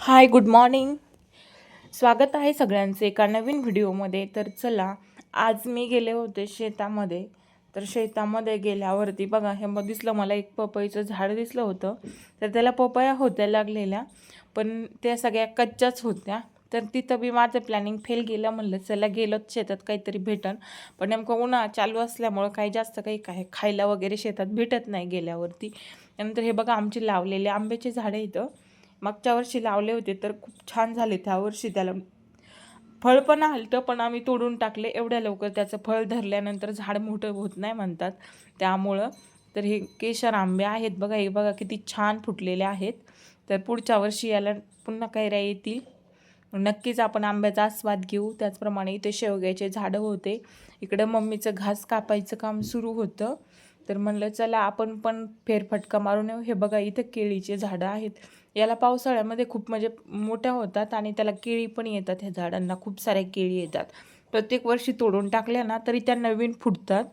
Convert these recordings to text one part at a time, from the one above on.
हाय, good morning. स्वागत आहे सगळ्यांचे एका नवीन व्हिडिओमध्ये. तर चला, आज मी गेले होते शेतामध्ये. तर शेतामध्ये गेल्यावरती बघा, हे मग दिसलं मला एक पपईचं झाड दिसलं होतं. तर त्याला पपया होत्या लागलेल्या, पण त्या सगळ्या कच्च्याच होत्या. तर तिथं बी माझं प्लॅनिंग फेल गेलं. म्हणलं चला गेलोच शेतात काहीतरी भेटन, पण नेमकं उन्हाळा चालू असल्यामुळं काही जास्त काही काय खायला वगैरे शेतात भेटत नाही गेल्यावरती. त्यानंतर हे बघा, आमचे लावलेले आंब्याचे झाडं इथं मागच्या वर्षी लावले होते, तर खूप छान झाले. त्या वर्षी त्याला फळ पण आलं, पण आम्ही तोडून टाकले. एवढ्या लवकर त्याचं फळ धरल्यानंतर झाड मोठं होत नाही म्हणतात, त्यामुळं. तर हे केशर आंबे आहेत बघा, हे बघा किती छान फुटलेले आहेत. तर पुढच्या वर्षी याला पुन्हा कैऱ्या येतील. नक्कीच आपण आंब्याचा आस्वाद घेऊ. त्याचप्रमाणे इथे शेवग्याचे झाडं होते. इकडं मम्मीचं घास कापायचं काम सुरू होतं. तर म्हणलं चला आपण पण फेरफटका मारून येऊ. हे बघा, इथं केळीचे झाडं आहेत. याला पावसाळ्यामध्ये खूप म्हणजे मोठ्या होतात आणि त्याला केळी पण येतात. ह्या झाडांना खूप साऱ्या केळी येतात. प्रत्येक वर्षी तोडून टाकल्या ना तरी त्या नवीन फुटतात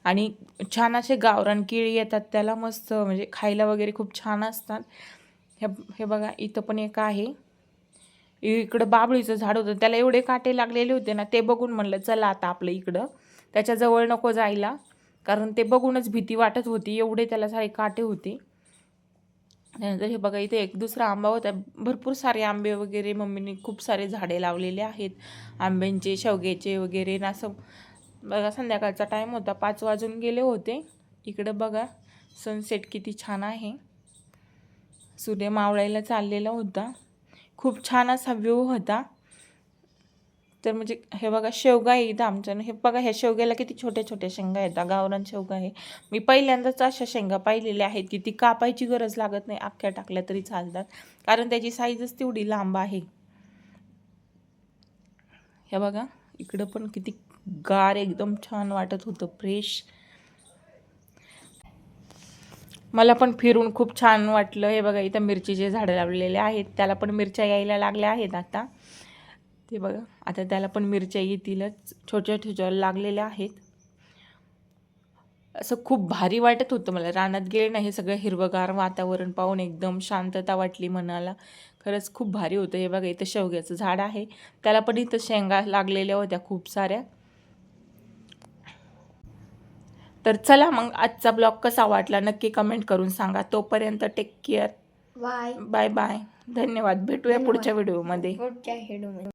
आणि छान असे गावरान केळी येतात त्याला. मस्त म्हणजे खायला वगैरे खूप छान असतात. हे बघा, इथं पण एक आहे. इकडं बाबळीचं झाड होतं, त्याला एवढे काटे लागलेले होते ना, ते बघून म्हणलं चला आता आपलं इकडं त्याच्याजवळ नको जायला, कारण ते बघूनच भीती वाटत होती, एवढे त्याला सारे काटे होते. त्यानंतर हे बघा, इथे एक दुसरा आंबा होता. भरपूर सारे आंबे वगैरे मम्मीने खूप सारे झाडे लावलेले आहेत आंब्यांचे, शेवग्याचे वगैरे. ना असं बघा, संध्याकाळचा टाईम होता, 5 वाजून गेले होते. इकडं बघा सनसेट किती छान आहे. सूर्य मावळायला चाललेला होता. खूप छान असा व्ह्यू होता. तर म्हणजे हे बघा, शेवगा आहे इथं आमच्या. हे बघा, ह्या शेवग्याला किती छोट्या छोट्या शेंगा येतात. गावरान शेवगा आहे. मी पहिल्यांदाच अशा शेंगा पाहिलेल्या आहेत की ती कापायची गरज लागत नाही, अख्ख्या टाकल्या तरी चालतात, कारण त्याची साईजच तेवढी लांब आहे. हे बघा, इकडं पण किती गार, एकदम छान वाटत होतं, फ्रेश. मला पण फिरून खूप छान वाटलं. हे बघा, इथं मिरचीचे झाडं लावलेले आहेत. त्याला पण मिरच्या यायला लागल्या आहेत आता. ते बघा, आता त्याला पण मिरच्या येतीलच, छोट्या छोट्या लागलेल्या आहेत. असं खूप भारी वाटत होतं मला. रानात गेले ना, हे सगळं हिरवगार वातावरण पाहून एकदम शांतता वाटली मनाला. खरंच खूप भारी होतं. हे बघा, इथं शेवग्याचं झाड आहे, त्याला पण इथं शेंगा लागलेल्या होत्या खूप साऱ्या. तर चला मग, आजचा ब्लॉग कसा वाटला नक्की कमेंट करून सांगा. तोपर्यंत टेक केअर. Bye bye. धन्यवाद. भेटूया पुढच्या व्हिडिओमध्ये.